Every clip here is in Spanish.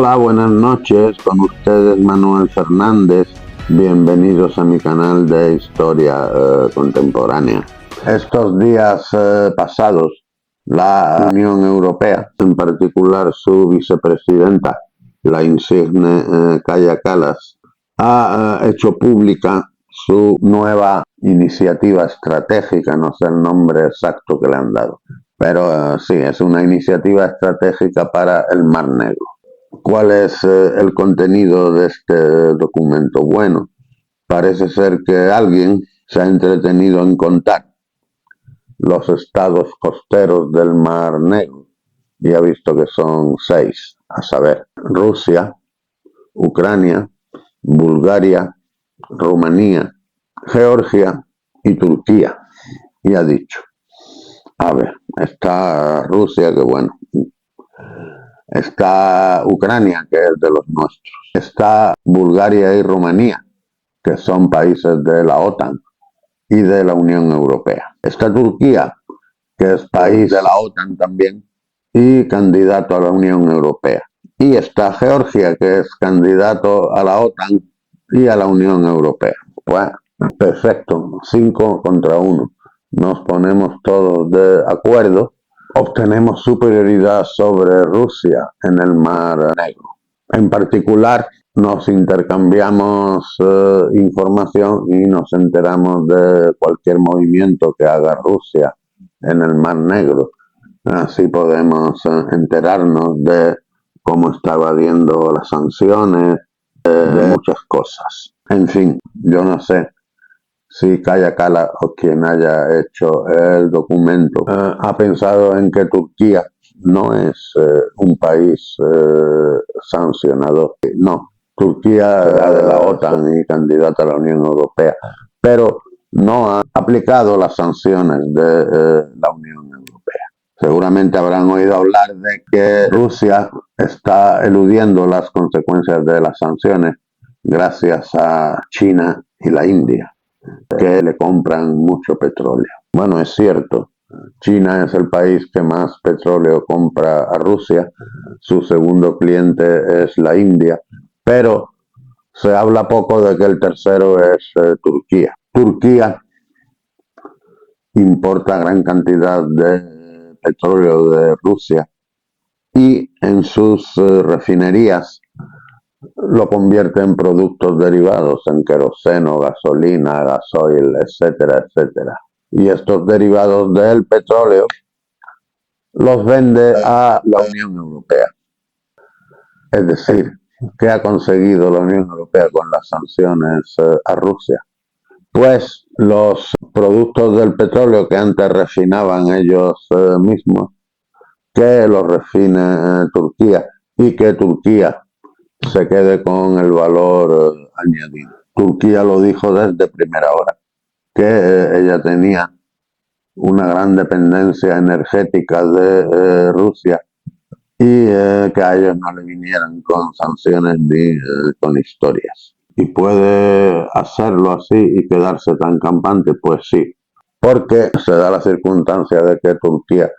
Hola, buenas noches, con ustedes Manuel Fernández. Bienvenidos a mi canal de historia contemporánea. Estos días pasados, la Unión Europea, en particular su vicepresidenta, la insigne Kaja Kallas, ha hecho pública su nueva iniciativa estratégica, no sé el nombre exacto que le han dado, pero sí, es una iniciativa estratégica para el Mar Negro. ¿Cuál es el contenido de este documento? Bueno, parece ser que alguien se ha entretenido en contar los estados costeros del Mar Negro y ha visto que son 6, a saber, Rusia, Ucrania, Bulgaria, Rumanía, Georgia y Turquía. Y ha dicho, a ver, está Rusia, que bueno, está Ucrania, que es de los nuestros, está Bulgaria y Rumanía, que son países de la OTAN y de la Unión Europea. Está Turquía, que es país de la OTAN también y candidato a la Unión Europea. Y está Georgia, que es candidato a la OTAN y a la Unión Europea. Pues perfecto, 5 contra 1. Nos ponemos todos de acuerdo. Obtenemos superioridad sobre Rusia en el Mar Negro. En particular, nos intercambiamos información y nos enteramos de cualquier movimiento que haga Rusia en el Mar Negro. Así podemos enterarnos de cómo está evadiendo las sanciones, de muchas cosas. En fin, yo no sé si Kaja Kallas o quien haya hecho el documento ha pensado en que Turquía no es un país sancionado. No, Turquía era de la OTAN y candidata a la Unión Europea, pero no ha aplicado las sanciones de la Unión Europea. Seguramente habrán oído hablar de que Rusia está eludiendo las consecuencias de las sanciones gracias a China y la India, que le compran mucho petróleo. Bueno, es cierto, China es el país que más petróleo compra a Rusia, su segundo cliente es la India, pero se habla poco de que el tercero es Turquía. Turquía importa gran cantidad de petróleo de Rusia y en sus refinerías lo convierte en productos derivados, en queroseno, gasolina, gasoil, etcétera, etcétera. Y estos derivados del petróleo los vende a la Unión Europea. Es decir, ¿qué ha conseguido la Unión Europea con las sanciones a Rusia? Pues los productos del petróleo que antes refinaban ellos mismos, que los refine Turquía y que Turquía se quede con el valor añadido. Turquía lo dijo desde primera hora, que ella tenía una gran dependencia energética de Rusia y que a ellos no le vinieran con sanciones ni con historias. ¿Y puede hacerlo así y quedarse tan campante? Pues sí, porque se da la circunstancia de que Turquía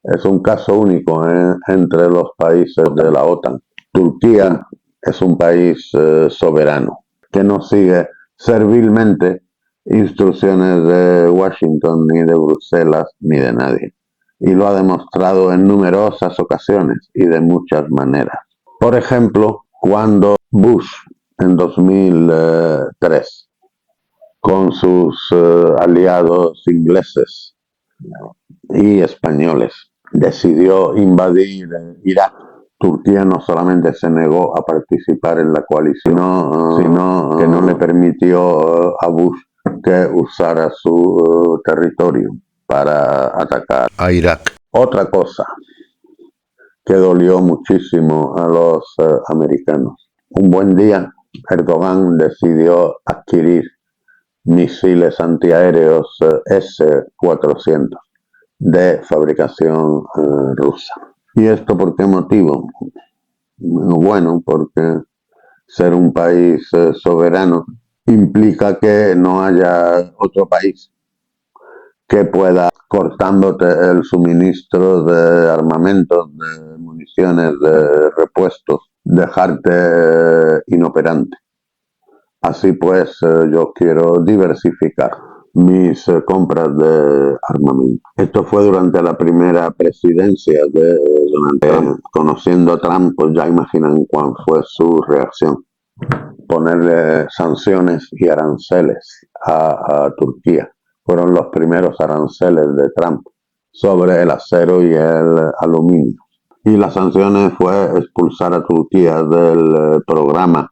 es un caso único entre los países de la OTAN. Turquía es un país soberano, que no sigue servilmente instrucciones de Washington, ni de Bruselas, ni de nadie. Y lo ha demostrado en numerosas ocasiones y de muchas maneras. Por ejemplo, cuando Bush, en 2003, con sus aliados ingleses y españoles, decidió invadir Irak, Turquía no solamente se negó a participar en la coalición, sino que no le permitió a Bush que usara su territorio para atacar a Irak. Otra cosa que dolió muchísimo a los americanos. Un buen día, Erdogan decidió adquirir misiles antiaéreos S-400 de fabricación rusa. ¿Y esto por qué motivo? Bueno, porque ser un país soberano implica que no haya otro país que pueda, cortándote el suministro de armamentos, de municiones, de repuestos, dejarte inoperante. Así pues, yo quiero diversificar mis compras de armamento. Esto fue durante la primera presidencia de Donald Trump. Conociendo a Trump, pues ya imaginan cuál fue su reacción. Ponerle sanciones y aranceles a Turquía. Fueron los primeros aranceles de Trump sobre el acero y el aluminio. Y las sanciones fue expulsar a Turquía del programa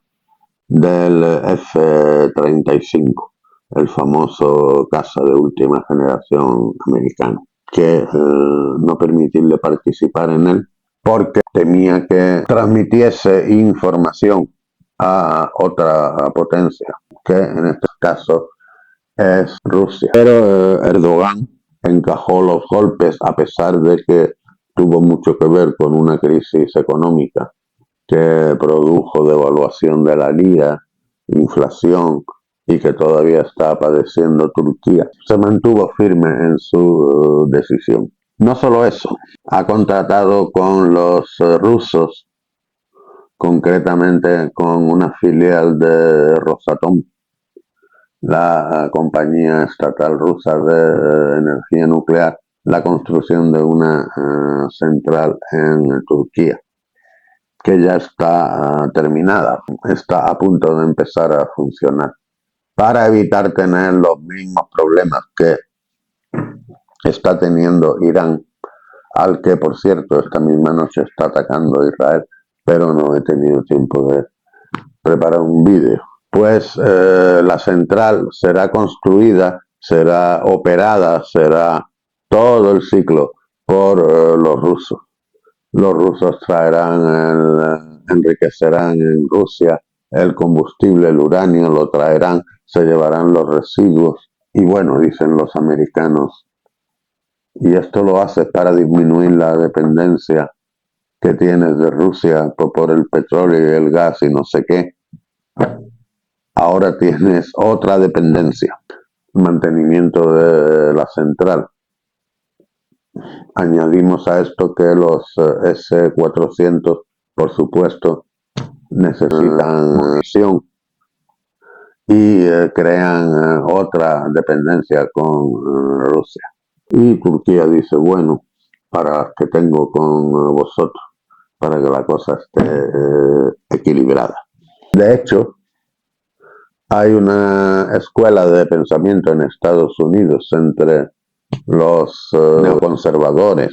del F-35, el famoso caza de última generación americano, que no permitirle participar en él porque temía que transmitiese información a otra potencia, que en este caso es Rusia. Pero Erdogan encajó los golpes a pesar de que tuvo mucho que ver con una crisis económica que produjo devaluación de la lira, inflación y que todavía está padeciendo Turquía. Se mantuvo firme en su decisión. No solo eso, ha contratado con los rusos, concretamente con una filial de Rosatom, la compañía estatal rusa de energía nuclear, la construcción de una central en Turquía, que ya está terminada, está a punto de empezar a funcionar, para evitar tener los mismos problemas que está teniendo Irán, al que, por cierto, esta misma noche está atacando Israel, pero no he tenido tiempo de preparar un vídeo. Pues la central será construida, será operada, será todo el ciclo por los rusos. Los rusos enriquecerán en Rusia el combustible, el uranio, lo traerán, se llevarán los residuos. Y bueno, dicen los americanos, y esto lo hace para disminuir la dependencia que tienes de Rusia por el petróleo y el gas y no sé qué. Ahora tienes otra dependencia, mantenimiento de la central. Añadimos a esto que los S-400, por supuesto, necesitan munición y crean otra dependencia con Rusia. Y Turquía dice, bueno, para que tengo con vosotros, para que la cosa esté equilibrada. De hecho, hay una escuela de pensamiento en Estados Unidos entre los neoconservadores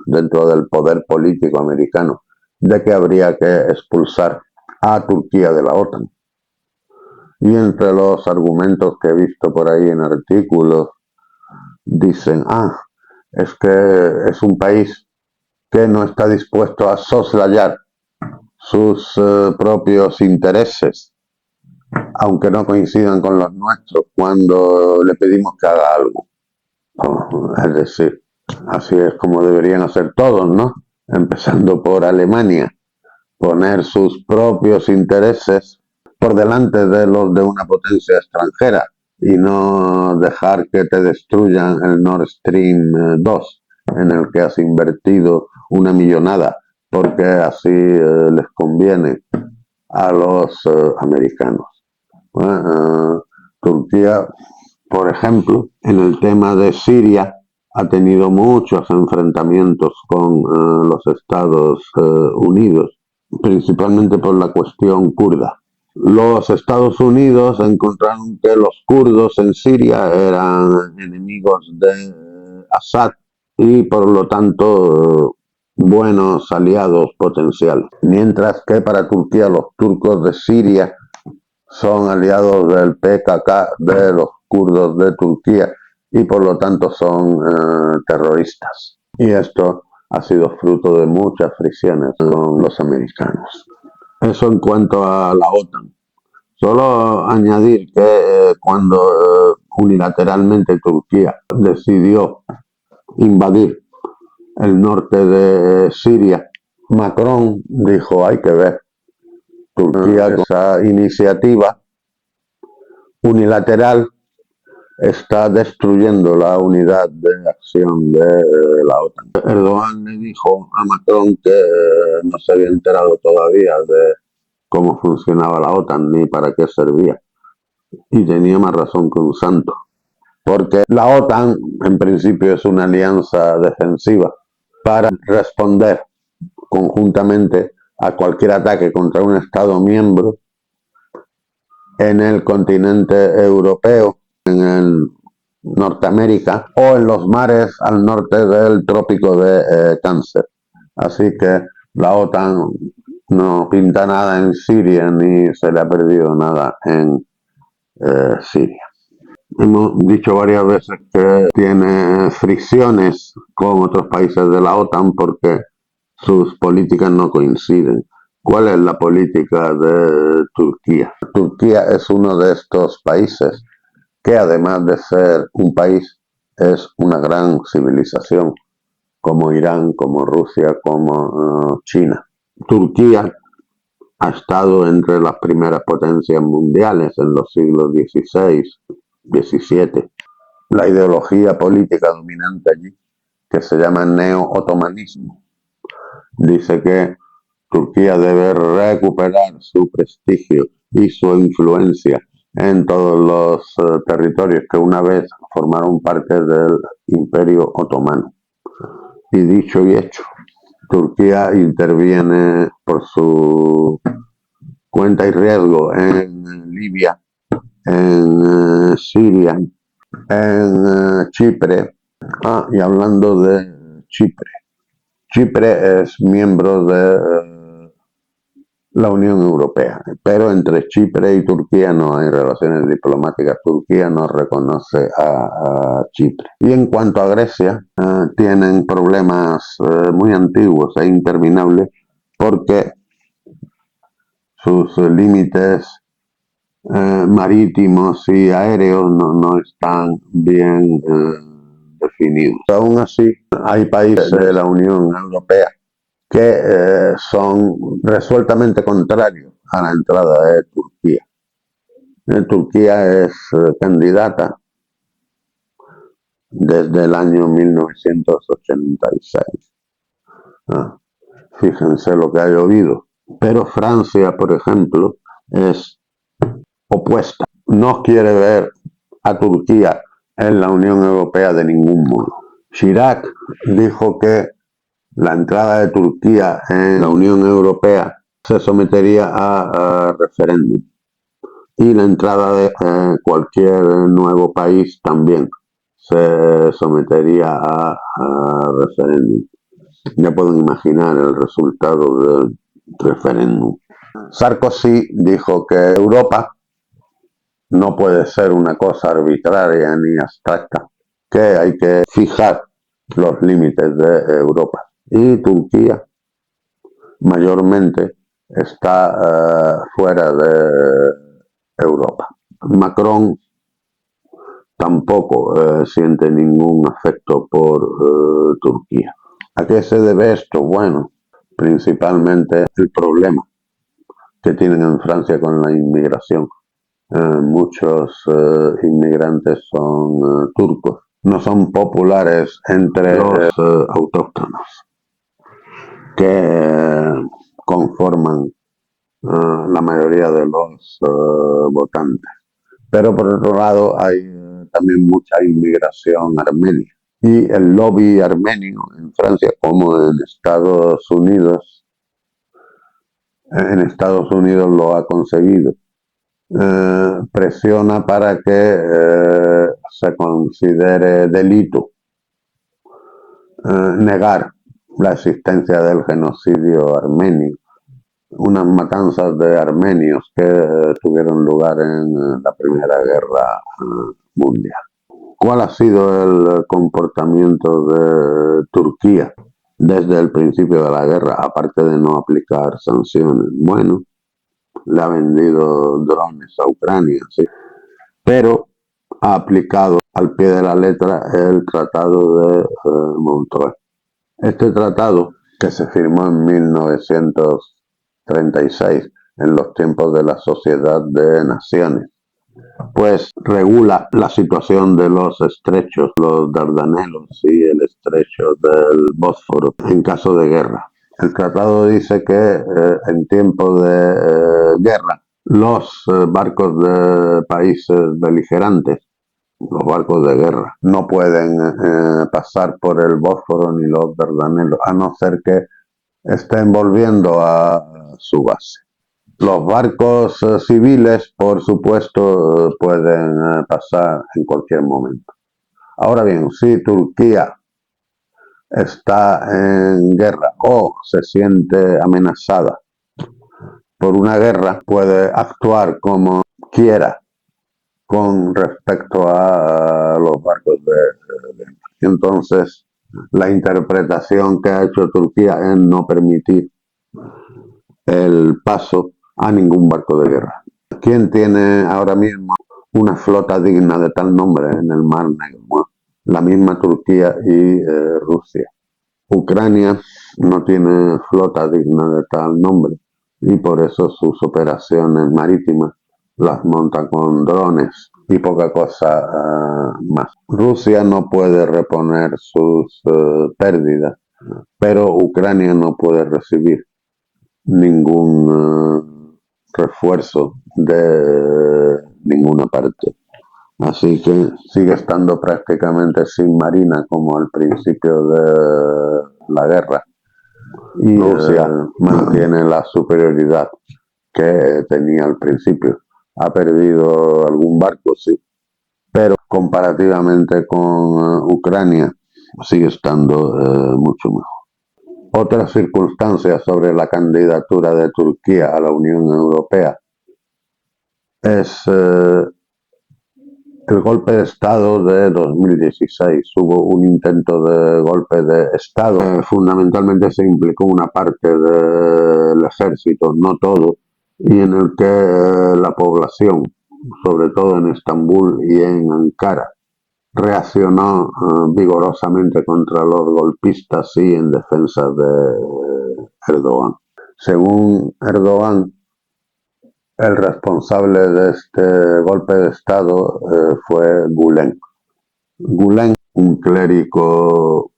dentro del poder político americano, de que habría que expulsar a Turquía de la OTAN. Y entre los argumentos que he visto por ahí en artículos, dicen, es que es un país que no está dispuesto a soslayar sus propios intereses, aunque no coincidan con los nuestros, cuando le pedimos que haga algo. Es decir, así es como deberían hacer todos, ¿no? Empezando por Alemania, poner sus propios intereses por delante de los de una potencia extranjera y no dejar que te destruyan el Nord Stream 2, en el que has invertido una millonada, porque así les conviene a los americanos. Turquía, por ejemplo, en el tema de Siria, ha tenido muchos enfrentamientos con los Estados Unidos, principalmente por la cuestión kurda. Los Estados Unidos encontraron que los kurdos en Siria eran enemigos de Assad y por lo tanto buenos aliados potenciales. Mientras que para Turquía los turcos de Siria son aliados del PKK, de los kurdos de Turquía, y por lo tanto son terroristas. Y esto ha sido fruto de muchas fricciones con los americanos. Eso en cuanto a la OTAN. Solo añadir que cuando unilateralmente Turquía decidió invadir el norte de Siria, Macron dijo, hay que ver. Turquía, con esa iniciativa unilateral, está destruyendo la unidad de acción de la OTAN. Erdogan le dijo a Macron que no se había enterado todavía de cómo funcionaba la OTAN ni para qué servía. Y tenía más razón que un santo, porque la OTAN en principio es una alianza defensiva para responder conjuntamente a cualquier ataque contra un Estado miembro en el continente europeo, en el Norteamérica o en los mares al norte del trópico de Cáncer. Así que la OTAN no pinta nada en Siria ni se le ha perdido nada en Siria. Hemos dicho varias veces que tiene fricciones con otros países de la OTAN porque sus políticas no coinciden. ¿Cuál es la política de Turquía? Turquía es uno de estos países que, además de ser un país, es una gran civilización, como Irán, como Rusia, como China. Turquía ha estado entre las primeras potencias mundiales en los siglos XVI, XVII. La ideología política dominante allí, que se llama neo-otomanismo, dice que Turquía debe recuperar su prestigio y su influencia en todos los territorios que una vez formaron parte del Imperio Otomano. Y dicho y hecho, Turquía interviene por su cuenta y riesgo en Libia, en Siria, en Chipre. Y hablando de Chipre, Chipre es miembro de la Unión Europea, pero entre Chipre y Turquía no hay relaciones diplomáticas. Turquía no reconoce a Chipre. Y en cuanto a Grecia, tienen problemas muy antiguos e interminables porque sus límites marítimos y aéreos no están bien definidos. Aún así, hay países de la Unión Europea que son resueltamente contrarios a la entrada de Turquía. Turquía es candidata desde el año 1986. Fíjense lo que ha llovido. Pero Francia, por ejemplo, es opuesta. No quiere ver a Turquía en la Unión Europea de ningún modo. Chirac dijo que la entrada de Turquía en la Unión Europea se sometería a referéndum y la entrada de cualquier nuevo país también se sometería a referéndum. Ya pueden imaginar el resultado del referéndum. Sarkozy dijo que Europa no puede ser una cosa arbitraria ni abstracta, que hay que fijar los límites de Europa. Y Turquía mayormente está fuera de Europa. Macron tampoco siente ningún afecto por Turquía. ¿A qué se debe esto? Bueno, principalmente el problema que tienen en Francia con la inmigración. Muchos inmigrantes son turcos. No son populares entre los autóctonos que conforman la mayoría de los votantes. Pero por otro lado hay también mucha inmigración armenia. Y el lobby armenio en Francia, como en Estados Unidos lo ha conseguido. Presiona para que se considere delito negar la existencia del genocidio armenio, unas matanzas de armenios que tuvieron lugar en la Primera Guerra Mundial. ¿Cuál ha sido el comportamiento de Turquía desde el principio de la guerra, aparte de no aplicar sanciones? Bueno, le ha vendido drones a Ucrania, sí, pero ha aplicado al pie de la letra el Tratado de Montreux. Este tratado, que se firmó en 1936, en los tiempos de la Sociedad de Naciones, pues regula la situación de los estrechos, los Dardanelos y el estrecho del Bósforo en caso de guerra. El tratado dice que en tiempo de guerra los barcos de países beligerantes, los barcos de guerra, no pueden pasar por el Bósforo ni los Dardanelos, a no ser que estén volviendo a su base. Los barcos civiles, por supuesto, pueden pasar en cualquier momento. Ahora bien, si Turquía está en guerra o se siente amenazada por una guerra, puede actuar como quiera con respecto a los barcos de guerra. Entonces, la interpretación que ha hecho Turquía es no permitir el paso a ningún barco de guerra. ¿Quién tiene ahora mismo una flota digna de tal nombre en el Mar Negro? Bueno, la misma Turquía y Rusia. Ucrania no tiene flota digna de tal nombre y por eso sus operaciones marítimas las monta con drones y poca cosa más. Rusia no puede reponer sus pérdidas, pero Ucrania no puede recibir ningún refuerzo de ninguna parte. Así que sigue estando prácticamente sin marina como al principio de la guerra. Y Rusia mantiene la superioridad que tenía al principio. Ha perdido algún barco, sí, pero comparativamente con Ucrania sigue estando mucho mejor. Otra circunstancia sobre la candidatura de Turquía a la Unión Europea es el golpe de Estado de 2016. Hubo un intento de golpe de Estado. Fundamentalmente se implicó una parte del ejército, no todo, y en el que la población, sobre todo en Estambul y en Ankara, reaccionó vigorosamente contra los golpistas y en defensa de Erdogan. Según Erdogan, el responsable de este golpe de Estado fue Gülen. Gülen, un clérigo,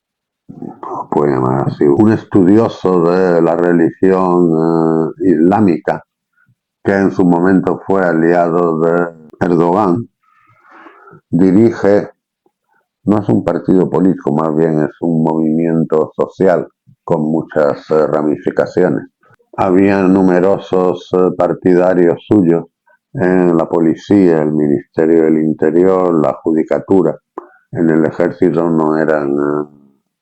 puede llamar así, un estudioso de la religión islámica, que en su momento fue aliado de Erdogan, dirige, no es un partido político, más bien es un movimiento social con muchas ramificaciones. Había numerosos partidarios suyos en la policía, el Ministerio del Interior, la Judicatura. En el ejército no eran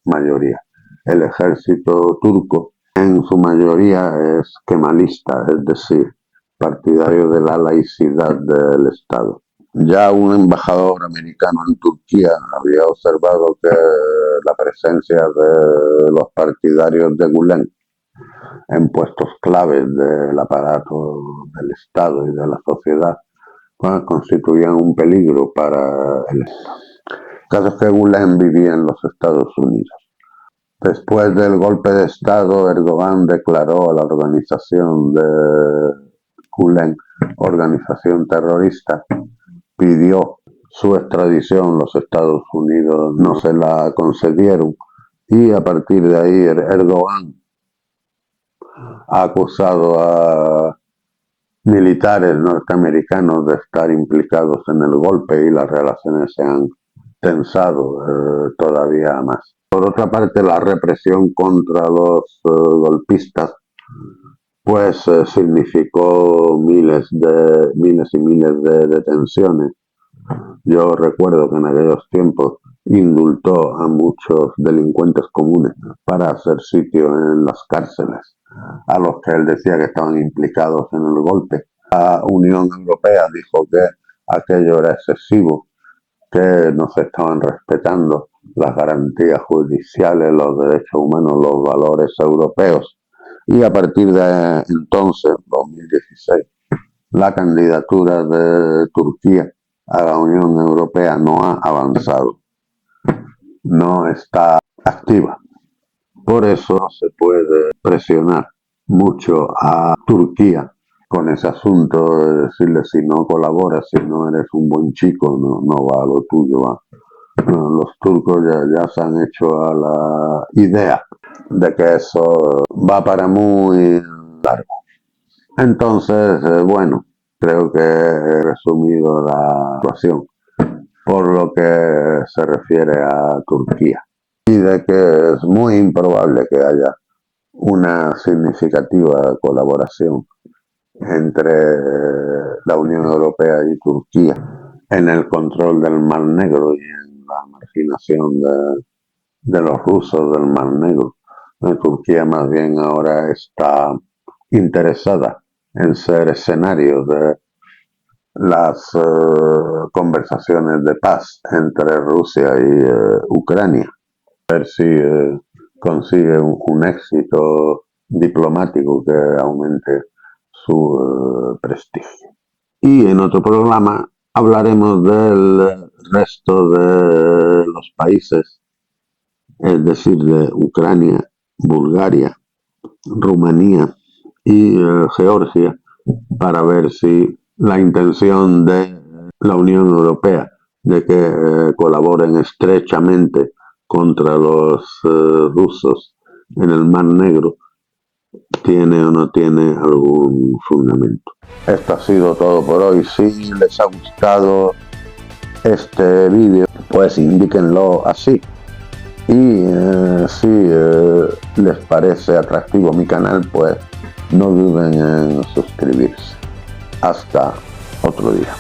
mayoría. El ejército turco en su mayoría es kemalista, es decir, partidario de la laicidad del Estado. Ya un embajador americano en Turquía había observado que la presencia de los partidarios de Gülen en puestos claves del aparato del Estado y de la sociedad, pues, constituían un peligro para el Estado. El caso es que Gülen vivía en los Estados Unidos. Después del golpe de Estado, Erdogan declaró a la organización de Gülen organización terrorista, pidió su extradición, los Estados Unidos no se la concedieron y a partir de ahí Erdogan ha acusado a militares norteamericanos de estar implicados en el golpe y las relaciones se han tensado todavía más. Por otra parte, la represión contra los golpistas pues significó miles y miles de detenciones. Yo recuerdo que en aquellos tiempos indultó a muchos delincuentes comunes para hacer sitio en las cárceles, a los que él decía que estaban implicados en el golpe. La Unión Europea dijo que aquello era excesivo, que no se estaban respetando las garantías judiciales, los derechos humanos, los valores europeos. Y a partir de entonces, 2016, la candidatura de Turquía a la Unión Europea no ha avanzado, no está activa. Por eso se puede presionar mucho a Turquía con ese asunto de decirle si no colaboras, si no eres un buen chico, no va a lo tuyo. Va. Los turcos ya se han hecho a la idea de que eso va para muy largo. Entonces, bueno, creo que he resumido la situación por lo que se refiere a Turquía y de que es muy improbable que haya una significativa colaboración entre la Unión Europea y Turquía en el control del Mar Negro y en la marginación de los rusos del Mar Negro. Turquía más bien ahora está interesada en ser escenario de las conversaciones de paz entre Rusia y Ucrania. A ver si consigue un éxito diplomático que aumente su prestigio. Y en otro programa hablaremos del resto de los países, es decir, de Ucrania, Bulgaria, Rumanía y Georgia, para ver si la intención de la Unión Europea de que colaboren estrechamente contra los rusos en el Mar Negro tiene o no tiene algún fundamento. Esto ha sido todo por hoy. Si les ha gustado este vídeo, pues indíquenlo así. Y si les parece atractivo mi canal, pues no duden en suscribirse. Hasta otro día.